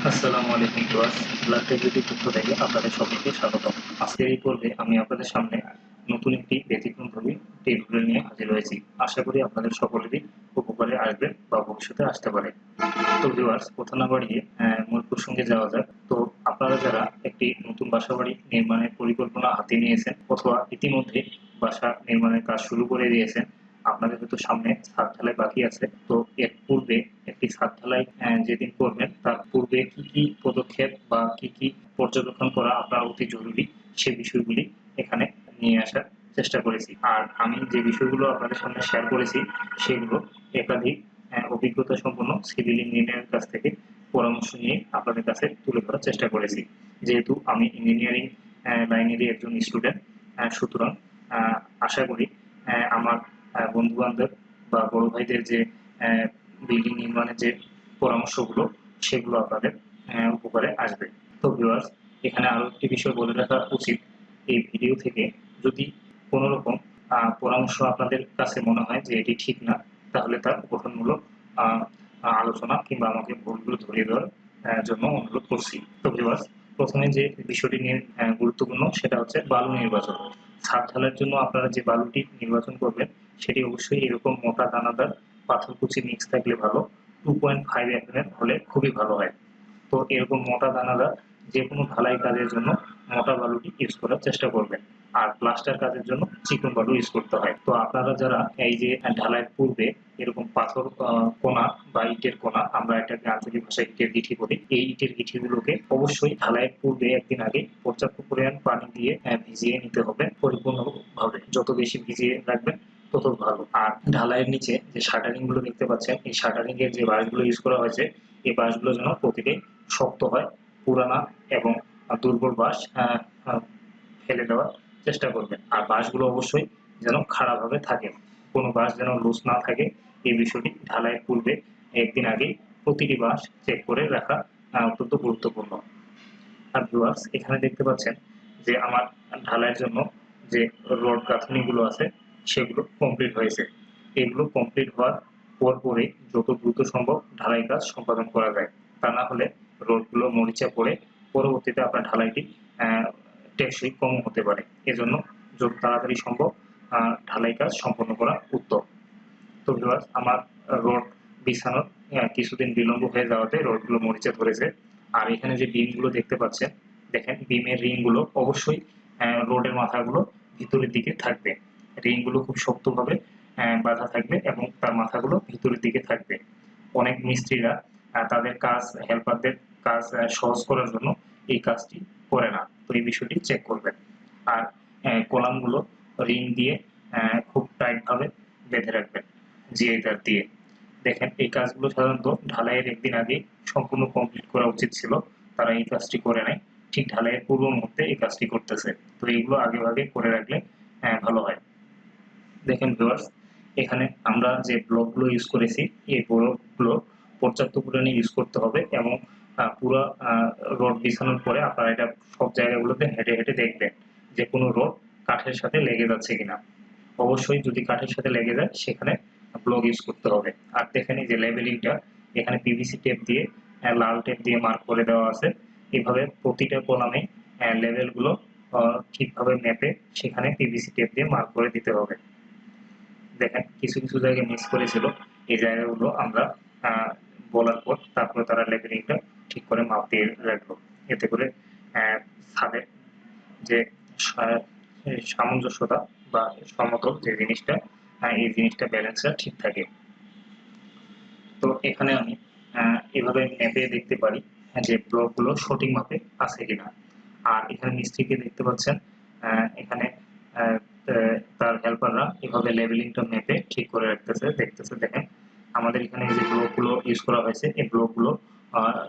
আসসালামু আলাইকুম viewers, blood টেকনিকের পক্ষ থেকে আপনাদের সবাইকে স্বাগতম। আজকের এই পর্বে আমি আপনাদের সামনে নতুন একটি ব্যতিক্রমধর্মী টিউটোরিয়াল নিয়ে হাজির হয়েছি। আশা করি আপনাদের সকলেরই উপকারে আসবে বা ভবিষ্যতে আসতে পারে। তো ভিউয়ার্স, কথা না বাড়িয়ে মূল প্রসঙ্গে যাওয়া যাক। তো আপনারা যারা একটি নতুন বাসাবাড়ি নির্মাণের পরিকল্পনা হাতে নিয়েছেন অথবা ইতিমধ্যে বাসা নির্মাণের কাজ শুরু করে দিয়েছেন, আপনাদের হয়তো সামনে ছাদ ঢালাই বাকি আছে। তো এর পূর্বে একটি ছাদ ঢালাই যেদিন করবেন তার পূর্বে কি কি পদক্ষেপ বা কি কি পর্যবেক্ষণ করা আপনার অতি জরুরি সে বিষয়গুলি এখানে নিয়ে আসার চেষ্টা করেছি। আর আমি যে বিষয়গুলো আপনাদের সামনে শেয়ার করেছি সেগুলো একাধিক অভিজ্ঞতা সম্পন্ন সিভিল ইঞ্জিনিয়ারের কাছ থেকে পরামর্শ নিয়ে আপনাদের কাছে তুলে ধরার চেষ্টা করেছি। যেহেতু আমি ইঞ্জিনিয়ারিং লাইনেরই একজন স্টুডেন্ট, সুতরাং আশা করি আমার বন্ধু বান্ধব বা বড় ভাইদের যে বিল্ডিং নির্মাণের যে পরামর্শগুলো সেগুলো আপনাদের উপকারে আসবে। তো ভিউয়ার্স, এখানে আরো একটি বিষয় বলে রাখা উচিত, এই ভিডিও থেকে যদি কোনো রকম পরামর্শ আপনাদের কাছে মনে হয় যে এটি ঠিক না, তাহলে তার গঠনমূলক আলোচনা কিংবা আমাকে ভুলগুলো ধরিয়ে দেওয়ার জন্য অনুরোধ করছি। তো ভিউয়ার্স, প্রথমে যে বিষয়টি নিয়ে গুরুত্বপূর্ণ সেটা হচ্ছে বালু নির্বাচন। ছাদ ঢালাইয়ের জন্য আপনারা যে বালুটি নির্বাচন করবেন সেটি অবশ্যই এরকম মোটা দানাদার পাথরকুচি মিক্স থাকলে ভালো। 2.5 mm হলে খুবই ভালো হয়। তো এরকম মোটা দানাদার যে কোনো ঢালাই কাজের জন্য মোটা বালুটি ইউজ করার চেষ্টা করবেন। আর প্লাস্টার কাজের জন্য চিকন বালু ইউজ করতে হয়। তো আপনারা যারা এই যে ঢালাইয়ের পূর্বে এরকম পাথর কোনা বা ইটের কোনা, আমরা এটাকে আঞ্চলিক ভাষায় ইটের গিঠি বলি, এই ইটের গিঠিগুলোকে অবশ্যই ঢালাইয়ের পূর্বে একদিন আগে পর্যাপ্ত পরিমাণ পানি দিয়ে ভিজিয়ে নিতে হবে পরিপূর্ণভাবে। যত বেশি ভিজিয়ে রাখবেন তত ভালো। আর ঢালাইয়ের নিচে যে শাটারিং গুলো দেখতে পাচ্ছেন, এই শাটারিং এর যে বাঁশগুলো ইউজ করা হয়েছে এই বাঁশগুলো যেন প্রতিটাই শক্ত হয়। পুরানা এবং দুর্বল বাঁশ ফেলে দেওয়ার চেষ্টা করবেন। আর বাঁশগুলো অবশ্যই যেন খাড়াভাবে থাকে, কোনো বাঁশ যেন লুজ না থাকে। এই বিষয়টি ঢালাইয়ের পূর্বে একদিন আগে প্রতিটি বাঁশ চেক করে রাখা অত্যন্ত গুরুত্বপূর্ণ। আর ভিউয়ার্স, এখানে দেখতে পাচ্ছেন যে আমার ঢালাইয়ের জন্য যে রড গাঁথনিগুলো আছে সেগুলো কমপ্লিট হয়েছে। এগুলো কমপ্লিট হওয়ার পরপরই যত দ্রুত সম্ভব ঢালাই কাজ সম্পাদন করা যায়। তা না হলে রডগুলো মরিচা পড়ে পরবর্তীতে আপনার ঢালাইটি টেকসই কম হতে পারে। এজন্য যত তাড়াতাড়ি সম্ভব ঢালাই কাজ সম্পন্ন করা উত্তম। তো ভিউয়ার্স, আমার রড বিছানোর কিছুদিন বিলম্ব হয়ে যাওয়াতে রডগুলো মরিচা ধরেছে। আর এখানে যে বিমগুলো দেখতে পাচ্ছেন, দেখেন বিমের রিংগুলো অবশ্যই রডের মাথাগুলো ভিতরের দিকে থাকবে। রিংগুলো খুব শক্তভাবে বাঁধা থাকবে এবং তার মাথাগুলো ভিতরের দিকে থাকবে। অনেক মিস্ত্রিরা তাদের কাজ, হেল্পারদের কাজ সহজ করার জন্য এই কাজটি করে না। তো এই বিষয়টি চেক করবেন। আর কলামগুলো রিং দিয়ে খুব টাইট ভাবে বেঁধে রাখবেন জিআই তার দিয়ে। দেখেন, এই কাজগুলো সাধারণত ঢালাইয়ের একদিন আগে সম্পূর্ণ কমপ্লিট করা উচিত ছিল, তারা এই কাজটি করে নাই। ঠিক ঢালাইয়ের পূর্ব মুহূর্তে এই কাজটি করতেছে। তো এইগুলো আগে ভাগে করে রাখলে ভালো হয়। দেখেন ভিউয়ার্স, এখানে আমরা যে ব্লকগুলো ইউজ করেছি এই ব্লকগুলো পর্যাপ্ত পরিমাণে ইউজ করতে হবে এবং পুরো রড বিছানোর পরে আপনারা এটা সব জায়গাগুলোতে হেঁটে হেঁটে দেখবেন যে কোনো রড কাঠের সাথে লেগে যাচ্ছে কিনা। অবশ্যই যদি কাঠের সাথে লেগে যায় সেখানে ব্লক ইউজ করতে হবে। আর দেখেন এই যে লেবেলিংটা, এখানে পিভিসি টেপ দিয়ে লাল টেপ দিয়ে মার্ক করে দেওয়া আছে। এভাবে প্রতিটা কলামে লেভেলগুলো ঠিকভাবে মেপে সেখানে পিভিসি টেপ দিয়ে মার্ক করে দিতে হবে। দেখেন কিছু কিছু জায়গায় মিস করেছিল, এই জায়গাগুলো আমরা বলার পর তারপরে তারা লেবেলিংটা ঠিক করে মাপ দিয়ে রাখলো। এতে করে ছাদের যে সামঞ্জস্যতা বা সমতল যে জিনিসটা, এই জিনিসটা ব্যালেন্সটা ঠিক থাকে। তো এখানে আমি এভাবে মেপে দেখতে পারি যে ব্লকগুলো সঠিক মাপে আছে কিনা। আর এখানে মিস্ত্রিকে দেখতে পাচ্ছেন, এখানে তার হেল্পাররা এভাবে লেবেলিংটা মেপে ঠিক করে রাখতেছে, দেখতেছে। দেখেন আমাদের এখানে যে ব্লকগুলো ইউজ করা হয়েছে এই ব্লকগুলো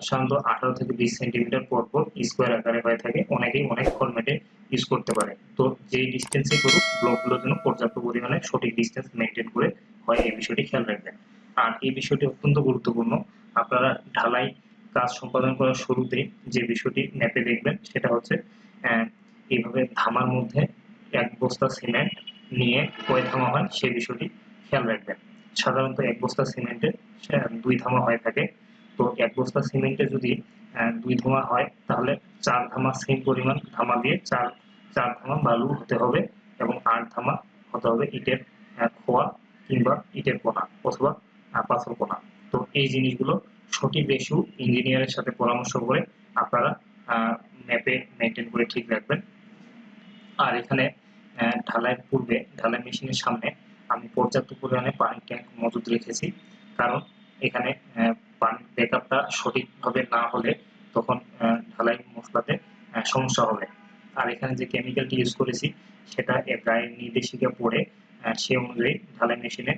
সাধারণত 18 থেকে 20 সেন্টিমিটার পর পর স্কোয়ার আকারে হয়ে থাকে। অনেকেই অনেক ফরম্যাটে ইউজ করতে পারে। তো যেই ডিস্টেন্সে করুক ব্লকগুলো যেন পর্যাপ্ত পরিমাণে সঠিক ডিস্টেন্স মেনটেন করে হয়, এই বিষয়টি খেয়াল রাখবেন। আর এই বিষয়টি অত্যন্ত গুরুত্বপূর্ণ। আপনারা ঢালাই কাজ সম্পাদন করার শুরুতে যে বিষয়টি মেপে দেখবেন সেটা হচ্ছে এইভাবে ধামার মধ্যে 1 বস্তা সিমেন্ট নিয়ে কয় ধামা হয় সেই বিষয়টি খেয়াল রাখবেন। সাধারণত 1 বস্তা সিমেন্টে 2 ধামা হয়ে থাকে। তো 1 বস্তা সিমেন্টে যদি 2 ধামা হয় তাহলে 4 ধামা সেম পরিমাণ ধামা দিয়ে 4 ধামা বালু হতে হবে এবং 8 ধামা হতে হবে ইটের খোয়া কিংবা ইটের কোনা অথবা পাথর কোনা। তো এই জিনিসগুলো সঠিক রেশিও ইঞ্জিনিয়ারের সাথে পরামর্শ করে আপনারা ম্যাপে মেনটেন করে ঠিক রাখবেন। আর এখানে ঢালাইয়ের পূর্বে ঢালাই মেশিনের সামনে আমি পর্যাপ্ত পরিমাণে পানির ট্যাঙ্ক মজুদ রেখেছি, কারণ এখানে পানির ব্যাকআপটা সঠিকভাবে না হলে তখন ঢালাই মশলাতে সমস্যা হবে। আর এখানে যে কেমিক্যালটি ইউজ করেছি সেটা এর গায়ের নির্দেশিকা পড়ে সে অনুযায়ী ঢালাই মেশিনে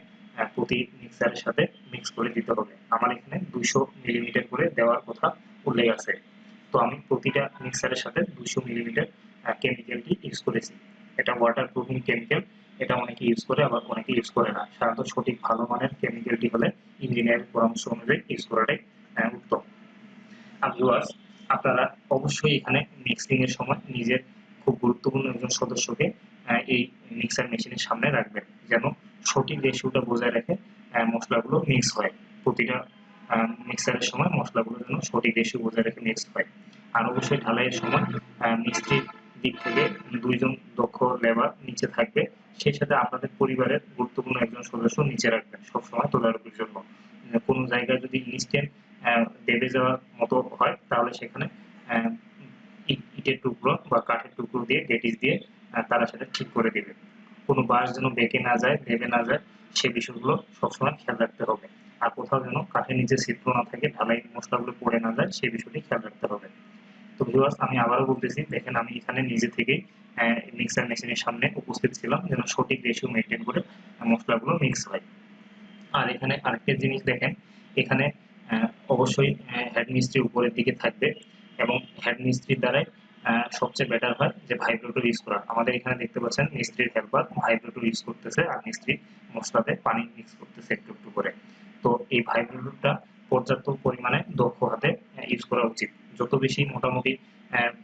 প্রতি মিক্সারের সাথে মিক্স করে দিতে হবে। আমার এখানে 200 মিলিমিটার করে দেওয়ার কথা উল্লেখ আছে, তো আমি প্রতিটা মিক্সারের সাথে 200 মিলিমিটার কেমিক্যালটি ইউজ করেছি। এটা ওয়াটার প্রুফিং কেমিক্যাল, এটা অনেকে ইউজ করে আবার অনেকে ইউজ করে না। সাধারণত সঠিক ভালো মানের কেমিক্যালটি হলে ইঞ্জিনিয়ারের পরামর্শ অনুযায়ী ইউজ করাটাই উত্তম। আর ভিউয়ার্স, আপনারা অবশ্যই এখানে মিক্সিং এর সময় নিজের খুব গুরুত্বপূর্ণ একজন সদস্যকে এই মিক্সার মেশিনের সামনে রাখবেন, যেন সঠিক রেশিওটা বজায় রেখে মশলাগুলো মিক্স হয়। প্রতিটা মিক্সারের সময় মশলাগুলো যেন সঠিক রেশিও বজায় রেখে মিক্স হয়। আর অবশ্যই ঢালাইয়ের সময় মিস্ত্রির দিক থেকে 2 জন দক্ষ লেবার নিচে থাকবে, সেই সাথে আপনাদের পরিবারের গুরুত্বপূর্ণ একজন সদস্য নিচে রাখবেন সবসময় তদারকির জন্য। কোনো জায়গায় যদি ইনস্ট্যান্ট দেবে যাওয়ার মতো হয় তাহলে সেখানে ইটের টুকরো বা কাঠের টুকরো দিয়ে গেটিস দিয়ে তারা সেটা ঠিক করে দেবে। কোনো বাঁশ যেন বেঁকে না যায়, দেবে না যায়, সে বিষয়গুলো সবসময় খেয়াল রাখতে হবে। আর কোথাও যেন কাঠের নিচে ছিদ্র না থাকে, ঢালাই মশলাগুলো পড়ে না যায়, সেই বিষয়টি খেয়াল রাখতে হবে। তো ভিউয়ার্স, আমি আবারও বলতেছি, দেখেন আমি এখানে নিজে থেকেই মিক্সার মেশিনের সামনে উপস্থিত ছিলাম যেন সঠিক রেশিও মেনটেন করে মশলাগুলো মিক্স হয়। আর এখানে আরেকটা জিনিস দেখেন, এখানে অবশ্যই হেড মিস্ত্রি উপরের দিকে থাকবে এবং হেড মিস্ত্রির দ্বারাই সবচেয়ে বেটার হয় যে ভাইব্রেটর ইউজ করা। আমাদের এখানে দেখতে পাচ্ছেন মিস্ত্রির হেল্পার ভাইব্রেটর ইউজ করতেছে আর মিস্ত্রি মশলাতে পানি মিক্স করতেছে একটু একটু করে। তো এই ভাইব্রেটরটা পর্যাপ্ত পরিমাণে দক্ষ হাতে ইউজ করা উচিত। যত বেশি মোটামুটি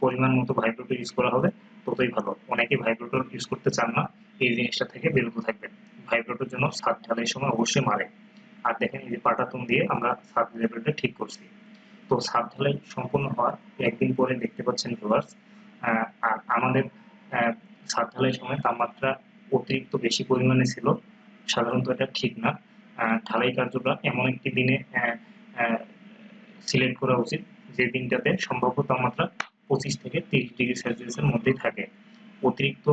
পরিমাণ মতো ভাইব্রেটর ইউজ করা হবে ততই ভালো। অনেকে ভাইব্রেটর ইউজ করতে চান না, এই জিনিসটা থেকে বিরত থাকবেন। ভাইব্রেটর জন্য ছাদ ঢালাইয়ের সময় অবশ্যই মারে। আর দেখেন এই যে পাটাতন দিয়ে আমরা ছাদ লেভেলটা ঠিক করছি। তো ছাদ ঢালাই সম্পূর্ণ হওয়ার একদিন পরে দেখতে পাচ্ছেন ভিউয়ার্স, আর আমাদের ছাদ ঢালাইয়ের সময় তাপমাত্রা অতিরিক্ত বেশি পরিমাণে ছিল। সাধারণত এটা ঠিক না। ঢালাই কার্যটা এমন একটি দিনে সিলেক্ট করা উচিত যে দিনটাতে সম্ভাব্য তাপমাত্রা 25 থেকে 30 ডিগ্রি সেলসিয়াসের মধ্যেই থাকে। অতিরিক্ত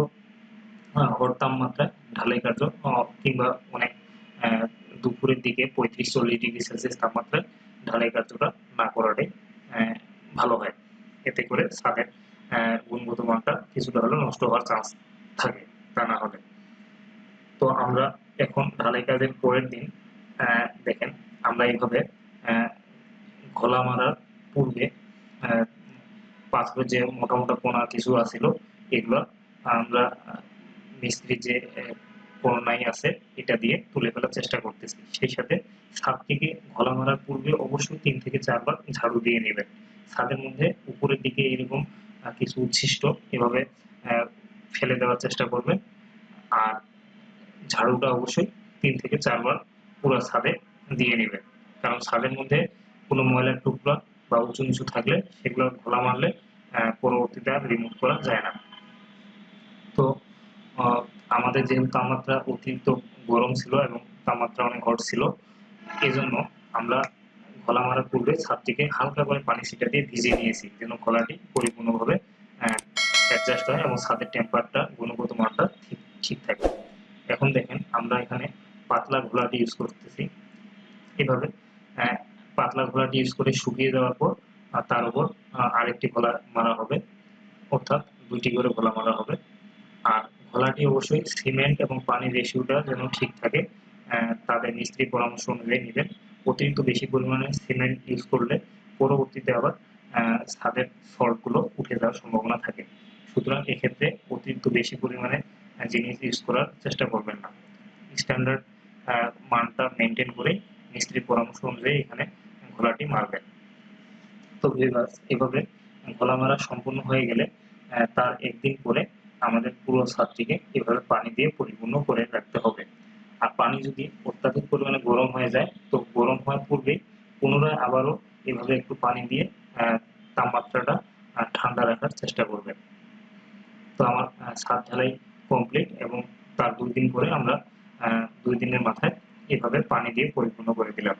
হট তাপমাত্রায় ঢালাই কার্য কিংবা অনেক দুপুরের দিকে 35-40 ডিগ্রি সেলসিয়াস তাপমাত্রায় ঢালাই কার্যটা না করাটাই ভালো হয়। এতে করে ছাদের গুণগত মানটা কিছুটা হলেও নষ্ট হওয়ার চান্স থাকে তা না হলে। তো আমরা এখন ঢালাই কাজের পরের দিন দেখেন আমরা এইভাবে ঘোলা মারার পূর্বে পাথরের যে মোটা মোটা কোনা কিছু আছিল এগুলো আমরা মিস্ত্রির যে কোনাই আছে এটা দিয়ে তুলে ফেলার চেষ্টা করতেছি। সেই সাথে ছাদটিকে ঘোলা মারার পূর্বে অবশ্যই 3 থেকে 4 বার ঝাড়ু দিয়ে নেবেন। ছাদের মধ্যে উপরের দিকে এরকম কিছু উচ্ছিষ্ট এভাবে ফেলে দেওয়ার চেষ্টা করবেন। আর ঝাড়ুটা অবশ্যই 3 থেকে 4 বার পুরো ছাদে দিয়ে নেবেন, কারণ ছাদের মধ্যে কোনো ময়লার টুকরা বা উঁচু নিচু থাকলে সেগুলো ঘোলা মারলে পরবর্তীতে আর রিমুভ করা যায় না। তো আমাদের যেহেতু তাপমাত্রা অতিরিক্ত গরম ছিল এবং তাপমাত্রা অনেক হট ছিল, এজন্য আমরা ঘোলা মারার পূর্বে ছাদটিকে হালকা করে পানি ছিটা দিয়ে ভিজিয়ে নিয়েছি যেন ঘোলাটি পরিপূর্ণভাবে অ্যাডজাস্ট হয় এবং ছাদের টেম্পারটা গুণগত মানটা ঠিক থাকে। এখন দেখেন আমরা এখানে পাতলা ঘোলাটি ইউজ করতেছি। এভাবে পাতলা ঘোলাটি ইউজ করে শুকিয়ে যাওয়ার পর তার উপর আরেকটি ঘোলা মারা হবে, অর্থাৎ 2টি করে ঘোলা মারা হবে। আর ঘোলাটি অবশ্যই সিমেন্ট এবং পানির রেশিওটা যেন ঠিক থাকে তাদের মিস্ত্রি পরামর্শ অনুযায়ী নেবেন। অতিরিক্ত বেশি পরিমাণে সিমেন্ট ইউজ করলে পরবর্তীতে আবার ছাদের সল্টগুলো উঠে যাওয়ার সম্ভাবনা থাকে। সুতরাং এক্ষেত্রে অতিরিক্ত বেশি পরিমাণে জিনিস ইউজ করার চেষ্টা করবেন না। স্ট্যান্ডার্ড মানটা মেনটেন করে মিস্ত্রির পরামর্শ অনুযায়ী এখানে ঘোলাটি মারবেন। তো ভিউয়ার্স, এভাবে ঘোলা মারা সম্পূর্ণ হয়ে গেলে তার একদিন পরে আমাদের পুরো ছাদটিকে এভাবে পানি দিয়ে পরিপূর্ণ করে রাখতে হবে। আর পানি যদি অত্যাধিক পরিমাণে গরম হয়ে যায় তো গরম হওয়ার পূর্বেই পুনরায় আবারও এভাবে একটু পানি দিয়ে তাপমাত্রাটা ঠান্ডা রাখার চেষ্টা করবেন। তো আমার ছাদ ঢালাই কমপ্লিট, এবং তার 2 দিন পরে আমরা 2 দিনের মাথায় এভাবে পানি দিয়ে পরিপূর্ণ করে দিলাম।